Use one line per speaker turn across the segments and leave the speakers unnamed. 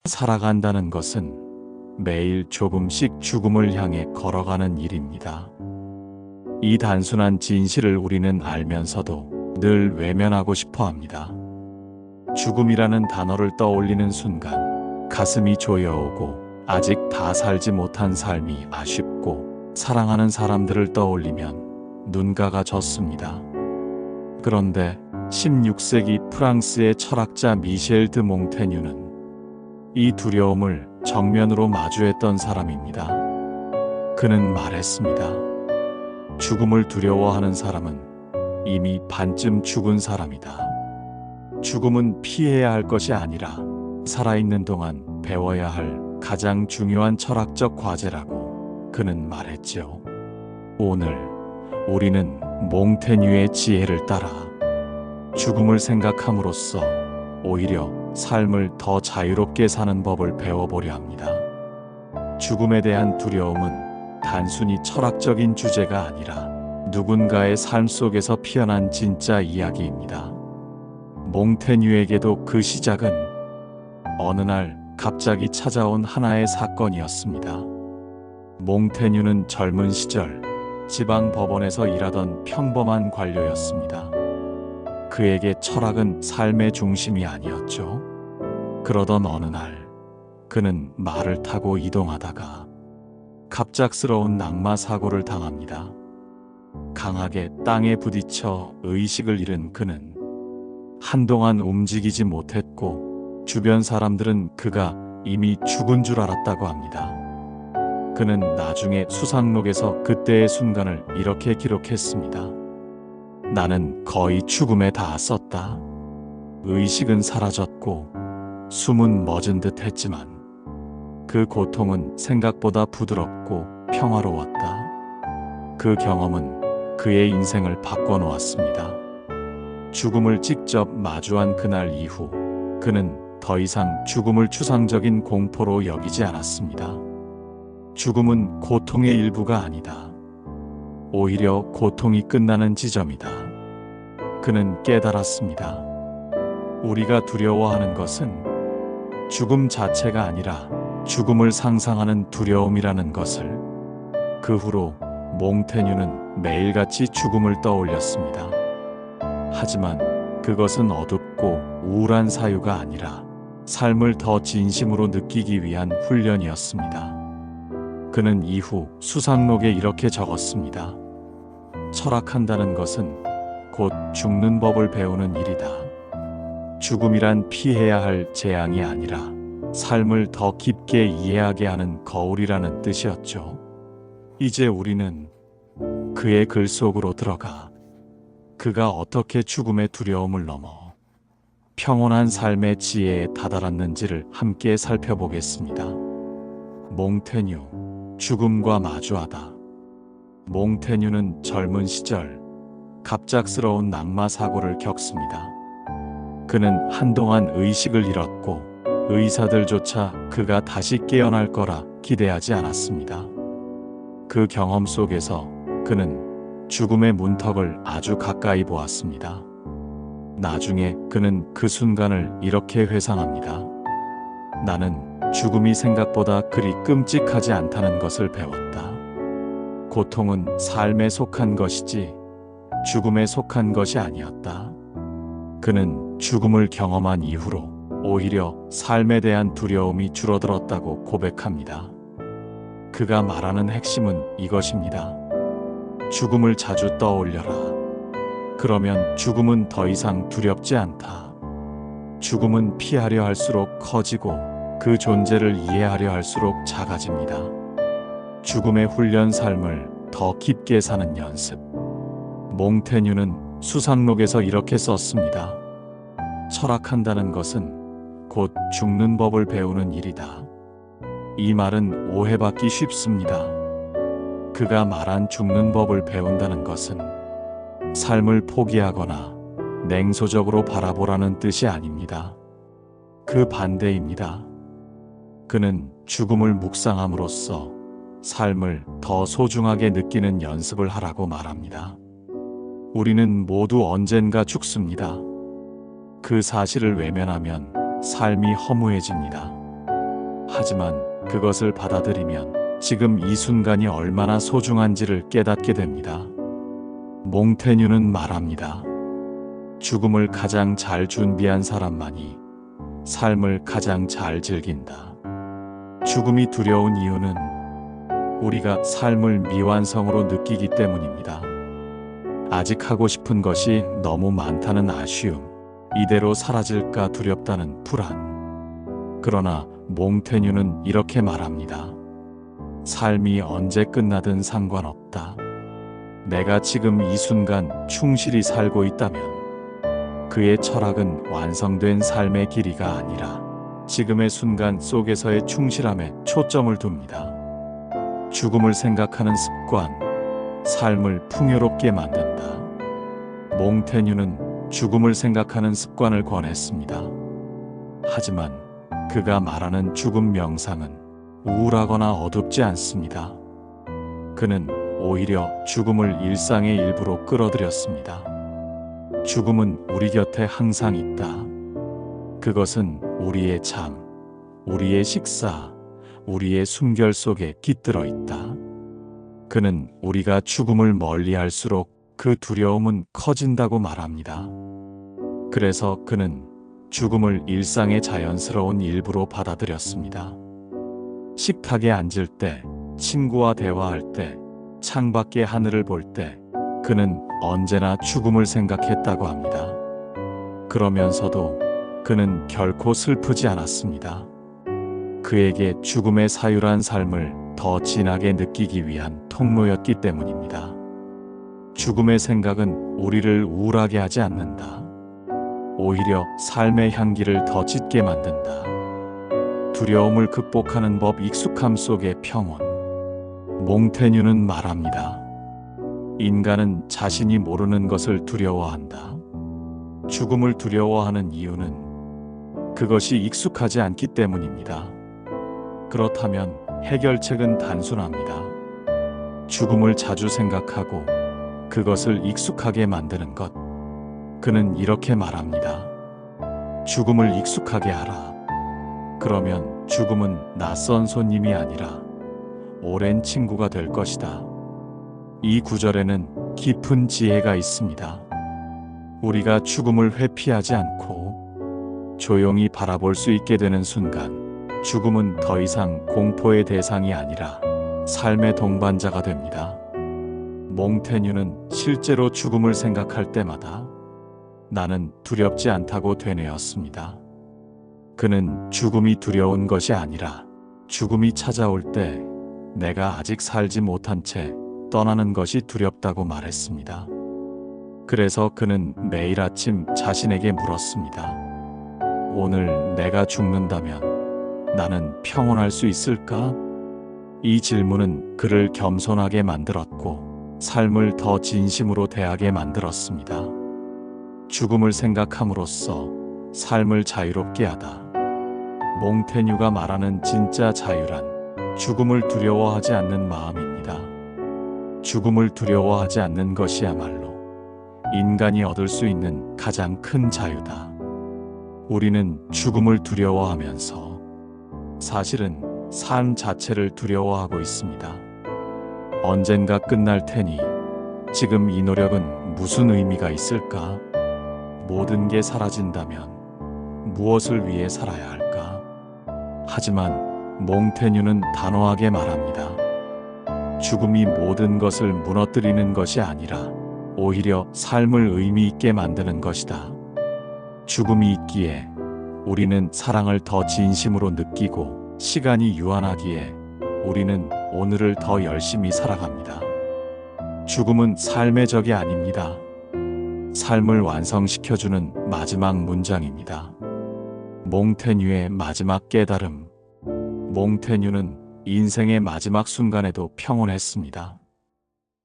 살아간다는 것은 매일 조금씩 죽음을 향해 걸어가는 일입니다. 이 단순한 진실을 우리는 알면서도 늘 외면하고 싶어 합니다. 죽음이라는 단어를 떠올리는 순간 가슴이 조여오고 아직 다 살지 못한 삶이 아쉽고 사랑하는 사람들을 떠올리면 눈가가 젖습니다. 그런데 16세기 프랑스의 철학자 미셸 드 몽테뉴는 이 두려움을 정면으로 마주했던 사람입니다. 그는 말했습니다. 죽음을 두려워하는 사람은 이미 반쯤 죽은 사람이다. 죽음은 피해야 할 것이 아니라 살아있는 동안 배워야 할 가장 중요한 철학적 과제라고 그는 말했죠. 오늘 우리는 몽테뉴의 지혜를 따라 죽음을 생각함으로써 오히려 삶을 더 자유롭게 사는 법을 배워보려 합니다. 죽음에 대한 두려움은 단순히 철학적인 주제가 아니라 누군가의 삶 속에서 피어난 진짜 이야기입니다. 몽테뉴에게도 그 시작은 어느 날 갑자기 찾아온 하나의 사건이었습니다. 몽테뉴는 젊은 시절 지방 법원에서 일하던 평범한 관료였습니다. 그에게 철학은 삶의 중심이 아니었죠. 그러던 어느 날 그는 말을 타고 이동하다가 갑작스러운 낙마 사고를 당합니다. 강하게 땅에 부딪혀 의식을 잃은 그는 한동안 움직이지 못했고 주변 사람들은 그가 이미 죽은 줄 알았다고 합니다. 그는 나중에 수상록에서 그때의 순간을 이렇게 기록했습니다. 나는 거의 죽음에 닿았었다. 의식은 사라졌고 숨은 멎은 듯 했지만 그 고통은 생각보다 부드럽고 평화로웠다. 그 경험은 그의 인생을 바꿔놓았습니다. 죽음을 직접 마주한 그날 이후 그는 더 이상 죽음을 추상적인 공포로 여기지 않았습니다. 죽음은 고통의 일부가 아니다. 오히려 고통이 끝나는 지점이다. 그는 깨달았습니다. 우리가 두려워하는 것은 죽음 자체가 아니라 죽음을 상상하는 두려움이라는 것을. 그 후로 몽테뉴는 매일같이 죽음을 떠올렸습니다. 하지만 그것은 어둡고 우울한 사유가 아니라 삶을 더 진심으로 느끼기 위한 훈련이었습니다. 그는 이후 수상록에 이렇게 적었습니다. 철학한다는 것은 곧 죽는 법을 배우는 일이다. 죽음이란 피해야 할 재앙이 아니라 삶을 더 깊게 이해하게 하는 거울이라는 뜻이었죠. 이제 우리는 그의 글 속으로 들어가 그가 어떻게 죽음의 두려움을 넘어 평온한 삶의 지혜에 다다랐는지를 함께 살펴보겠습니다. 몽테뉴, 죽음과 마주하다. 몽테뉴는 젊은 시절 갑작스러운 낙마 사고를 겪습니다. 그는 한동안 의식을 잃었고 의사들조차 그가 다시 깨어날 거라 기대하지 않았습니다. 그 경험 속에서 그는 죽음의 문턱을 아주 가까이 보았습니다. 나중에 그는 그 순간을 이렇게 회상합니다. 나는 죽음이 생각보다 그리 끔찍하지 않다는 것을 배웠다. 고통은 삶에 속한 것이지 죽음에 속한 것이 아니었다. 그는 죽음을 경험한 이후로 오히려 삶에 대한 두려움이 줄어들었다고 고백합니다. 그가 말하는 핵심은 이것입니다. 죽음을 자주 떠올려라. 그러면 죽음은 더 이상 두렵지 않다. 죽음은 피하려 할수록 커지고 그 존재를 이해하려 할수록 작아집니다. 죽음의 훈련 삶을 더 깊게 사는 연습. 몽테뉴는 수상록에서 이렇게 썼습니다. 철학한다는 것은 곧 죽는 법을 배우는 일이다. 이 말은 오해받기 쉽습니다. 그가 말한 죽는 법을 배운다는 것은 삶을 포기하거나 냉소적으로 바라보라는 뜻이 아닙니다. 그 반대입니다. 그는 죽음을 묵상함으로써 삶을 더 소중하게 느끼는 연습을 하라고 말합니다. 우리는 모두 언젠가 죽습니다. 그 사실을 외면하면 삶이 허무해집니다. 하지만 그것을 받아들이면 지금 이 순간이 얼마나 소중한지를 깨닫게 됩니다. 몽테뉴는 말합니다. 죽음을 가장 잘 준비한 사람만이 삶을 가장 잘 즐긴다. 죽음이 두려운 이유는 우리가 삶을 미완성으로 느끼기 때문입니다. 아직 하고 싶은 것이 너무 많다는 아쉬움, 이대로 사라질까 두렵다는 불안. 그러나 몽테뉴는 이렇게 말합니다. 삶이 언제 끝나든 상관없다. 내가 지금 이 순간 충실히 살고 있다면 그의 철학은 완성된 삶의 길이가 아니라 지금의 순간 속에서의 충실함에 초점을 둡니다. 죽음을 생각하는 습관, 삶을 풍요롭게 만든다. 몽테뉴는 죽음을 생각하는 습관을 권했습니다. 하지만 그가 말하는 죽음 명상은 우울하거나 어둡지 않습니다. 그는 오히려 죽음을 일상의 일부로 끌어들였습니다. 죽음은 우리 곁에 항상 있다. 그것은 우리의 잠, 우리의 식사, 우리의 숨결 속에 깃들어 있다. 그는 우리가 죽음을 멀리할수록 그 두려움은 커진다고 말합니다. 그래서 그는 죽음을 일상의 자연스러운 일부로 받아들였습니다. 식탁에 앉을 때, 친구와 대화할 때, 창밖의 하늘을 볼 때 그는 언제나 죽음을 생각했다고 합니다. 그러면서도 그는 결코 슬프지 않았습니다. 그에게 죽음의 사유란 삶을 더 진하게 느끼기 위한 통로였기 때문입니다. 죽음의 생각은 우리를 우울하게 하지 않는다. 오히려 삶의 향기를 더 짙게 만든다. 두려움을 극복하는 법, 익숙함 속의 평온. 몽테뉴는 말합니다. 인간은 자신이 모르는 것을 두려워한다. 죽음을 두려워하는 이유는 그것이 익숙하지 않기 때문입니다. 그렇다면 해결책은 단순합니다. 죽음을 자주 생각하고 그것을 익숙하게 만드는 것. 그는 이렇게 말합니다. 죽음을 익숙하게 하라. 그러면 죽음은 낯선 손님이 아니라 오랜 친구가 될 것이다. 이 구절에는 깊은 지혜가 있습니다. 우리가 죽음을 회피하지 않고 조용히 바라볼 수 있게 되는 순간 죽음은 더 이상 공포의 대상이 아니라 삶의 동반자가 됩니다. 몽테뉴는 실제로 죽음을 생각할 때마다 나는 두렵지 않다고 되뇌었습니다. 그는 죽음이 두려운 것이 아니라 죽음이 찾아올 때 내가 아직 살지 못한 채 떠나는 것이 두렵다고 말했습니다. 그래서 그는 매일 아침 자신에게 물었습니다. 오늘 내가 죽는다면 나는 평온할 수 있을까? 이 질문은 그를 겸손하게 만들었고 삶을 더 진심으로 대하게 만들었습니다. 죽음을 생각함으로써 삶을 자유롭게 하다. 몽테뉴가 말하는 진짜 자유란 죽음을 두려워하지 않는 마음입니다. 죽음을 두려워하지 않는 것이야말로 인간이 얻을 수 있는 가장 큰 자유다. 우리는 죽음을 두려워하면서 사실은 삶 자체를 두려워하고 있습니다. 언젠가 끝날 테니 지금 이 노력은 무슨 의미가 있을까? 모든 게 사라진다면 무엇을 위해 살아야 할까? 하지만 몽테뉴는 단호하게 말합니다. 죽음이 모든 것을 무너뜨리는 것이 아니라 오히려 삶을 의미 있게 만드는 것이다. 죽음이 있기에 우리는 사랑을 더 진심으로 느끼고 시간이 유한하기에 우리는 오늘을 더 열심히 살아갑니다. 죽음은 삶의 적이 아닙니다. 삶을 완성시켜주는 마지막 문장입니다. 몽테뉴의 마지막 깨달음. 몽테뉴는 인생의 마지막 순간에도 평온했습니다.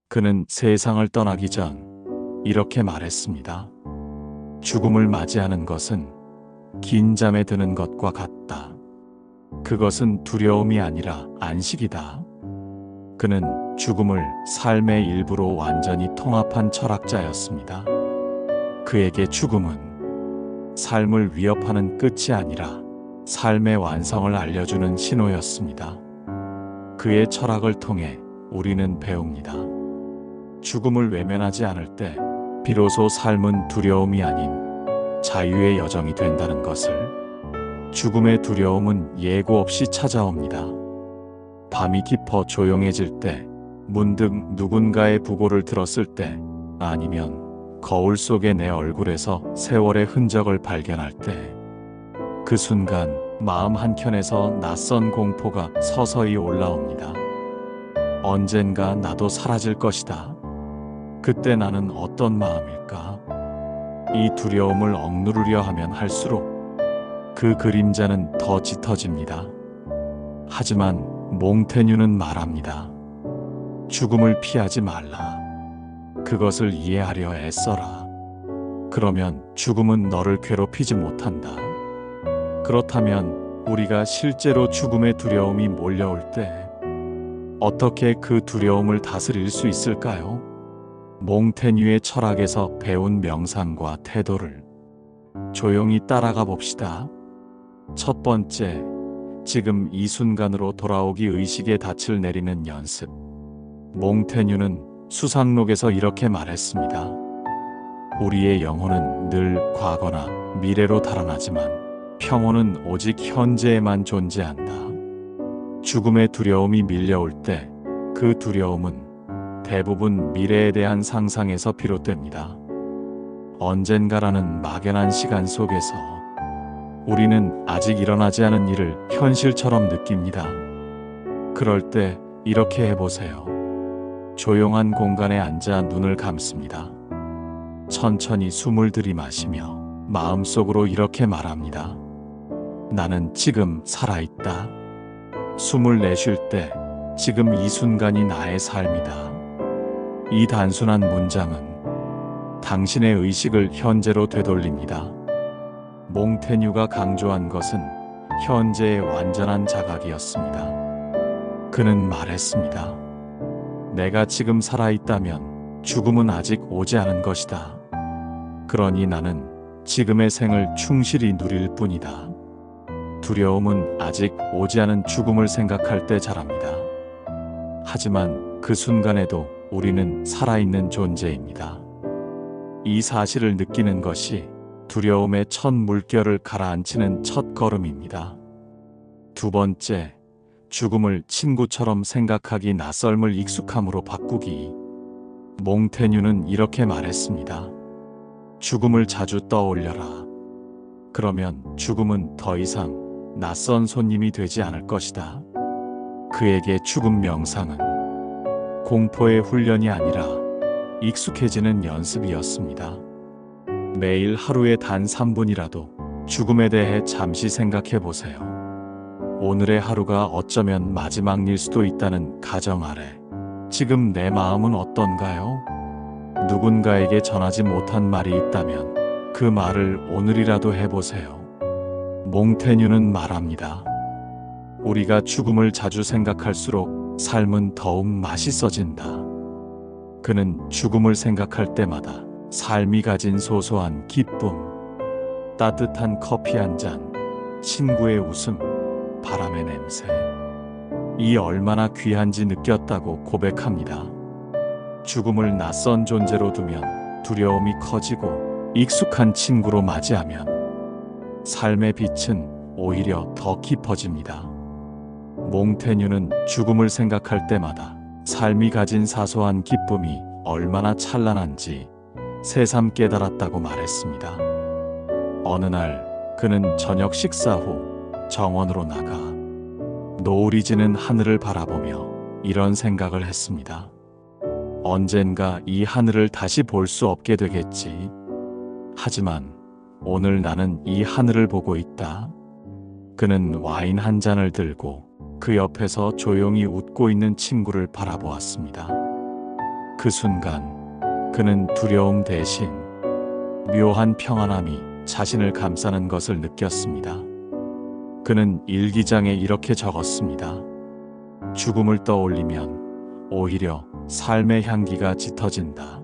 그는 세상을 떠나기 전 이렇게 말했습니다. 죽음을 맞이하는 것은 긴 잠에 드는 것과 같다. 그것은 두려움이 아니라 안식이다. 그는 죽음을 삶의 일부로 완전히 통합한 철학자였습니다. 그에게 죽음은 삶을 위협하는 끝이 아니라 삶의 완성을 알려주는 신호였습니다. 그의 철학을 통해 우리는 배웁니다. 죽음을 외면하지 않을 때 비로소 삶은 두려움이 아닌 자유의 여정이 된다는 것을. 죽음의 두려움은 예고 없이 찾아옵니다. 밤이 깊어 조용해질 때, 문득 누군가의 부고를 들었을 때, 아니면 거울 속의 내 얼굴에서 세월의 흔적을 발견할 때, 그 순간 마음 한켠에서 낯선 공포가 서서히 올라옵니다. 언젠가 나도 사라질 것이다. 그때 나는 어떤 마음일까? 이 두려움을 억누르려 하면 할수록 그 그림자는 더 짙어집니다. 하지만 몽테뉴는 말합니다. 죽음을 피하지 말라. 그것을 이해하려 애써라. 그러면 죽음은 너를 괴롭히지 못한다. 그렇다면 우리가 실제로 죽음의 두려움이 몰려올 때 어떻게 그 두려움을 다스릴 수 있을까요? 몽테뉴의 철학에서 배운 명상과 태도를 조용히 따라가 봅시다. 첫 번째, 지금 이 순간으로 돌아오기 의식의 닻을 내리는 연습. 몽테뉴는 수상록에서 이렇게 말했습니다. 우리의 영혼은 늘 과거나 미래로 달아나지만 평온은 오직 현재에만 존재한다. 죽음의 두려움이 밀려올 때 그 두려움은 대부분 미래에 대한 상상에서 비롯됩니다. 언젠가라는 막연한 시간 속에서 우리는 아직 일어나지 않은 일을 현실처럼 느낍니다. 그럴 때 이렇게 해보세요. 조용한 공간에 앉아 눈을 감습니다. 천천히 숨을 들이마시며 마음속으로 이렇게 말합니다. 나는 지금 살아있다. 숨을 내쉴 때 지금 이 순간이 나의 삶이다. 이 단순한 문장은 당신의 의식을 현재로 되돌립니다. 몽테뉴가 강조한 것은 현재의 완전한 자각이었습니다. 그는 말했습니다. 내가 지금 살아있다면 죽음은 아직 오지 않은 것이다. 그러니 나는 지금의 생을 충실히 누릴 뿐이다. 두려움은 아직 오지 않은 죽음을 생각할 때 자랍니다. 하지만 그 순간에도 우리는 살아있는 존재입니다. 이 사실을 느끼는 것이 두려움의 첫 물결을 가라앉히는 첫 걸음입니다. 두 번째, 죽음을 친구처럼 생각하기, 낯설음을 익숙함으로 바꾸기. 몽테뉴는 이렇게 말했습니다. 죽음을 자주 떠올려라. 그러면 죽음은 더 이상 낯선 손님이 되지 않을 것이다. 그에게 죽음 명상은 공포의 훈련이 아니라 익숙해지는 연습이었습니다. 매일 하루에 단 3분이라도 죽음에 대해 잠시 생각해 보세요. 오늘의 하루가 어쩌면 마지막일 수도 있다는 가정 아래 지금 내 마음은 어떤가요? 누군가에게 전하지 못한 말이 있다면 그 말을 오늘이라도 해보세요. 몽테뉴는 말합니다. 우리가 죽음을 자주 생각할수록 삶은 더욱 맛있어진다. 그는 죽음을 생각할 때마다 삶이 가진 소소한 기쁨, 따뜻한 커피 한 잔, 친구의 웃음, 바람의 냄새, 이 얼마나 귀한지 느꼈다고 고백합니다. 죽음을 낯선 존재로 두면 두려움이 커지고 익숙한 친구로 맞이하면 삶의 빛은 오히려 더 깊어집니다. 몽테뉴는 죽음을 생각할 때마다 삶이 가진 사소한 기쁨이 얼마나 찬란한지 새삼 깨달았다고 말했습니다. 어느 날 그는 저녁 식사 후 정원으로 나가 노을이 지는 하늘을 바라보며 이런 생각을 했습니다. 언젠가 이 하늘을 다시 볼 수 없게 되겠지. 하지만 오늘 나는 이 하늘을 보고 있다. 그는 와인 한 잔을 들고 그 옆에서 조용히 웃고 있는 친구를 바라보았습니다. 그 순간 그는 두려움 대신 묘한 평안함이 자신을 감싸는 것을 느꼈습니다. 그는 일기장에 이렇게 적었습니다. 죽음을 떠올리면 오히려 삶의 향기가 짙어진다.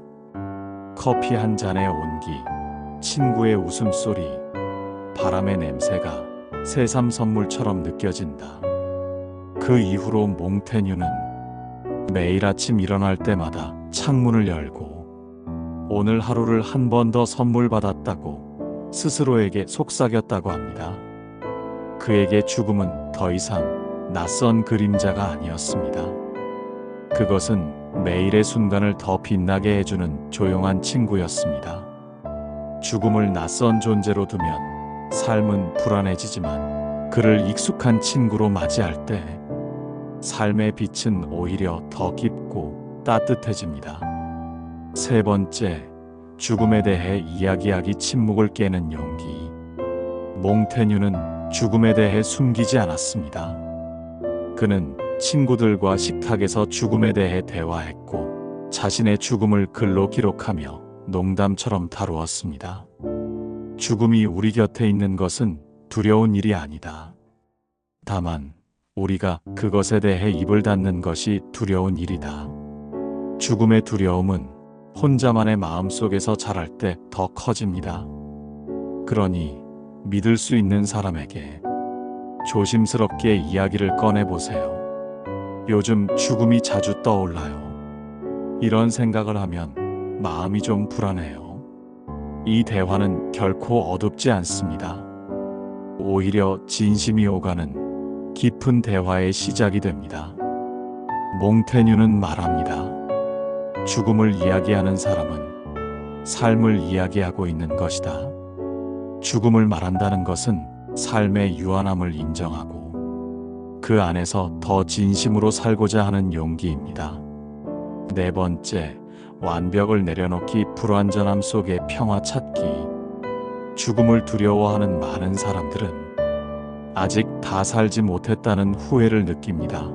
커피 한 잔의 온기, 친구의 웃음소리, 바람의 냄새가 새삼 선물처럼 느껴진다. 그 이후로 몽테뉴는 매일 아침 일어날 때마다 창문을 열고 오늘 하루를 한 번 더 선물 받았다고 스스로에게 속삭였다고 합니다. 그에게 죽음은 더 이상 낯선 그림자가 아니었습니다. 그것은 매일의 순간을 더 빛나게 해주는 조용한 친구였습니다. 죽음을 낯선 존재로 두면 삶은 불안해지지만 그를 익숙한 친구로 맞이할 때 삶의 빛은 오히려 더 깊고 따뜻해집니다. 세 번째, 죽음에 대해 이야기하기 침묵을 깨는 용기. 몽테뉴는 죽음에 대해 숨기지 않았습니다. 그는 친구들과 식탁에서 죽음에 대해 대화했고 자신의 죽음을 글로 기록하며 농담처럼 다루었습니다. 죽음이 우리 곁에 있는 것은 두려운 일이 아니다. 다만 우리가 그것에 대해 입을 닫는 것이 두려운 일이다. 죽음의 두려움은 혼자만의 마음속에서 자랄 때 더 커집니다. 그러니 믿을 수 있는 사람에게 조심스럽게 이야기를 꺼내보세요. 요즘 죽음이 자주 떠올라요. 이런 생각을 하면 마음이 좀 불안해요. 이 대화는 결코 어둡지 않습니다. 오히려 진심이 오가는 깊은 대화의 시작이 됩니다. 몽테뉴는 말합니다. 죽음을 이야기하는 사람은 삶을 이야기하고 있는 것이다. 죽음을 말한다는 것은 삶의 유한함을 인정하고 그 안에서 더 진심으로 살고자 하는 용기입니다. 네 번째, 완벽을 내려놓기 불완전함 속의 평화 찾기. 죽음을 두려워하는 많은 사람들은 아직 다 살지 못했다는 후회를 느낍니다.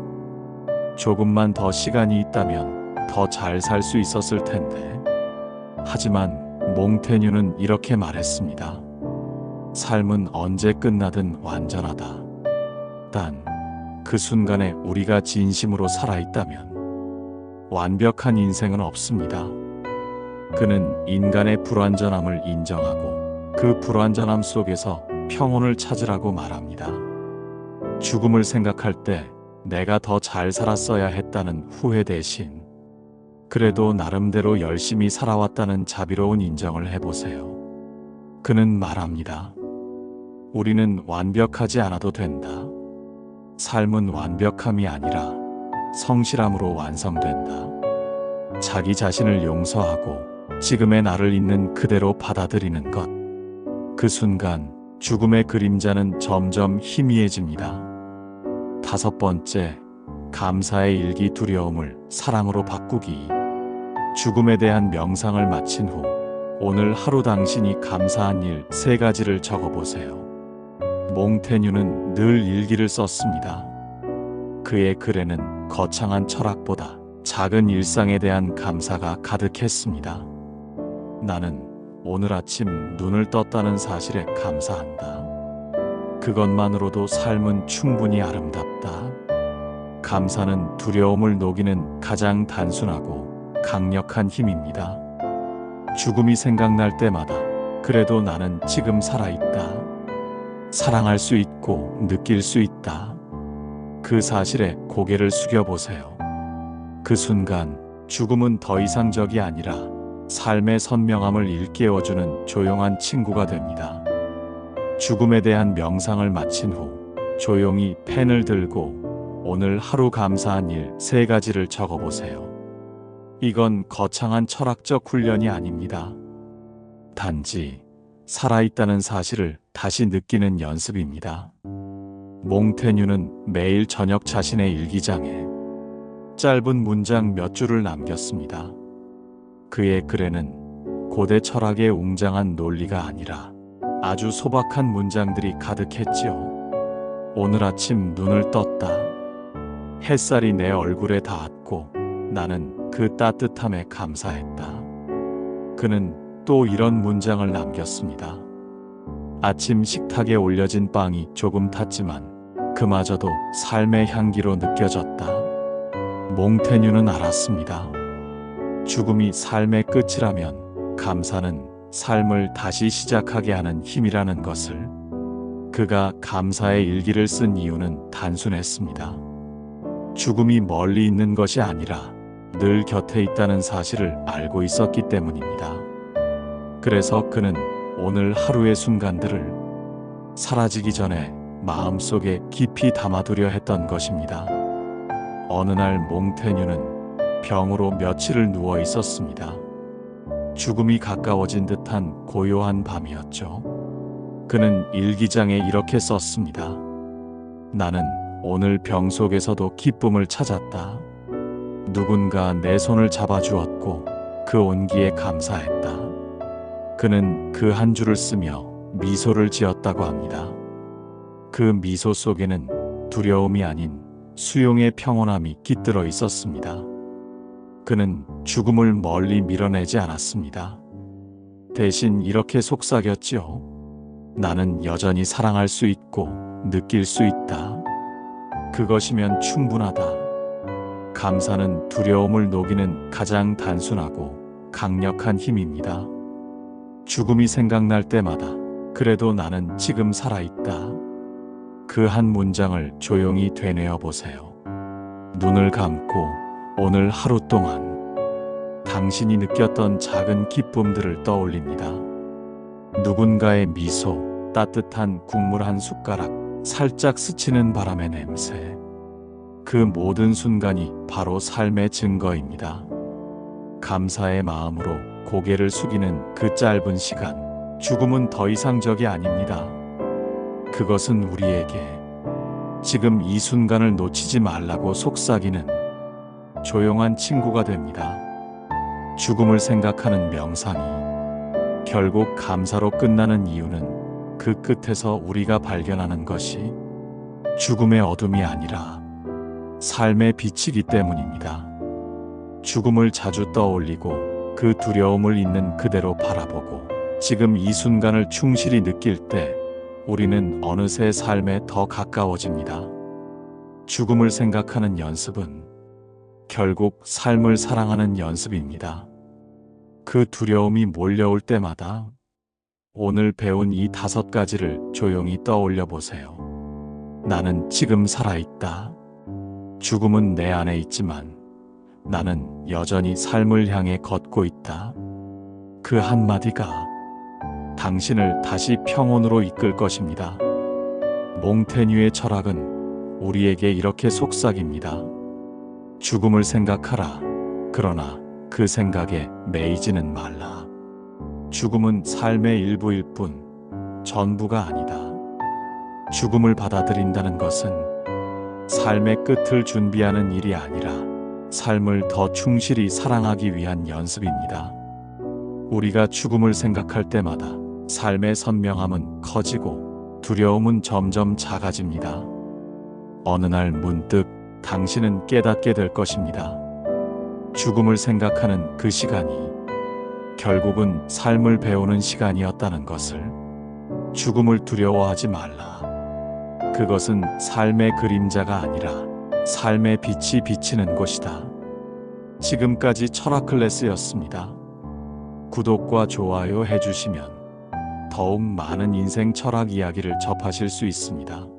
조금만 더 시간이 있다면 더 잘 살 수 있었을 텐데. 하지만 몽테뉴는 이렇게 말했습니다. 삶은 언제 끝나든 완전하다. 단, 그 순간에 우리가 진심으로 살아있다면 완벽한 인생은 없습니다. 그는 인간의 불완전함을 인정하고 그 불완전함 속에서 평온을 찾으라고 말합니다. 죽음을 생각할 때 내가 더 잘 살았어야 했다는 후회 대신 그래도 나름대로 열심히 살아왔다는 자비로운 인정을 해보세요. 그는 말합니다. 우리는 완벽하지 않아도 된다. 삶은 완벽함이 아니라 성실함으로 완성된다. 자기 자신을 용서하고 지금의 나를 있는 그대로 받아들이는 것. 그 순간 죽음의 그림자는 점점 희미해집니다. 다섯 번째, 감사의 일기. 두려움을 사랑으로 바꾸기. 죽음에 대한 명상을 마친 후 오늘 하루 당신이 감사한 일 3가지를 적어보세요. 몽테뉴는 늘 일기를 썼습니다. 그의 글에는 거창한 철학보다 작은 일상에 대한 감사가 가득했습니다. 나는 오늘 아침 눈을 떴다는 사실에 감사한다. 그것만으로도 삶은 충분히 아름답다. 감사는 두려움을 녹이는 가장 단순하고 강력한 힘입니다. 죽음이 생각날 때마다 그래도 나는 지금 살아있다. 사랑할 수 있고 느낄 수 있다. 그 사실에 고개를 숙여보세요. 그 순간 죽음은 더 이상 적이 아니라 삶의 선명함을 일깨워주는 조용한 친구가 됩니다. 죽음에 대한 명상을 마친 후 조용히 펜을 들고 오늘 하루 감사한 일 3가지를 적어보세요. 이건 거창한 철학적 훈련이 아닙니다. 단지 살아있다는 사실을 다시 느끼는 연습입니다. 몽테뉴는 매일 저녁 자신의 일기장에 짧은 문장 몇 줄을 남겼습니다. 그의 글에는 고대 철학의 웅장한 논리가 아니라 아주 소박한 문장들이 가득했지요. 오늘 아침 눈을 떴다. 햇살이 내 얼굴에 닿았고 나는 그 따뜻함에 감사했다. 그는 또 이런 문장을 남겼습니다. 아침 식탁에 올려진 빵이 조금 탔지만 그마저도 삶의 향기로 느껴졌다. 몽테뉴는 알았습니다. 죽음이 삶의 끝이라면 감사는 삶을 다시 시작하게 하는 힘이라는 것을. 그가 감사의 일기를 쓴 이유는 단순했습니다. 죽음이 멀리 있는 것이 아니라 늘 곁에 있다는 사실을 알고 있었기 때문입니다. 그래서 그는 오늘 하루의 순간들을 사라지기 전에 마음속에 깊이 담아두려 했던 것입니다. 어느 날 몽테뉴는 병으로 며칠을 누워 있었습니다. 죽음이 가까워진 듯한 고요한 밤이었죠. 그는 일기장에 이렇게 썼습니다. 나는 오늘 병 속에서도 기쁨을 찾았다. 누군가 내 손을 잡아주었고 그 온기에 감사했다. 그는 그 한 줄을 쓰며 미소를 지었다고 합니다. 그 미소 속에는 두려움이 아닌 수용의 평온함이 깃들어 있었습니다. 그는 죽음을 멀리 밀어내지 않았습니다. 대신 이렇게 속삭였지요. 나는 여전히 사랑할 수 있고 느낄 수 있다. 그것이면 충분하다. 감사는 두려움을 녹이는 가장 단순하고 강력한 힘입니다. 죽음이 생각날 때마다 그래도 나는 지금 살아있다. 그 한 문장을 조용히 되뇌어 보세요. 눈을 감고 오늘 하루 동안 당신이 느꼈던 작은 기쁨들을 떠올립니다. 누군가의 미소, 따뜻한 국물 한 숟가락, 살짝 스치는 바람의 냄새. 그 모든 순간이 바로 삶의 증거입니다. 감사의 마음으로 고개를 숙이는 그 짧은 시간, 죽음은 더 이상 적이 아닙니다. 그것은 우리에게 지금 이 순간을 놓치지 말라고 속삭이는 조용한 친구가 됩니다. 죽음을 생각하는 명상이 결국 감사로 끝나는 이유는 그 끝에서 우리가 발견하는 것이 죽음의 어둠이 아니라 삶의 빛이기 때문입니다. 죽음을 자주 떠올리고 그 두려움을 있는 그대로 바라보고 지금 이 순간을 충실히 느낄 때 우리는 어느새 삶에 더 가까워집니다. 죽음을 생각하는 연습은 결국 삶을 사랑하는 연습입니다. 그 두려움이 몰려올 때마다 오늘 배운 이 5가지를 조용히 떠올려 보세요. 나는 지금 살아있다. 죽음은 내 안에 있지만 나는 여전히 삶을 향해 걷고 있다. 그 한마디가 당신을 다시 평온으로 이끌 것입니다. 몽테뉴의 철학은 우리에게 이렇게 속삭입니다. 죽음을 생각하라. 그러나 그 생각에 매이지는 말라. 죽음은 삶의 일부일 뿐 전부가 아니다. 죽음을 받아들인다는 것은 삶의 끝을 준비하는 일이 아니라 삶을 더 충실히 사랑하기 위한 연습입니다. 우리가 죽음을 생각할 때마다 삶의 선명함은 커지고 두려움은 점점 작아집니다. 어느 날 문득 당신은 깨닫게 될 것입니다. 죽음을 생각하는 그 시간이 결국은 삶을 배우는 시간이었다는 것을. 죽음을 두려워하지 말라. 그것은 삶의 그림자가 아니라 삶의 빛이 비치는 곳이다. 지금까지 철학 클래스였습니다. 구독과 좋아요 해주시면 더욱 많은 인생 철학 이야기를 접하실 수 있습니다.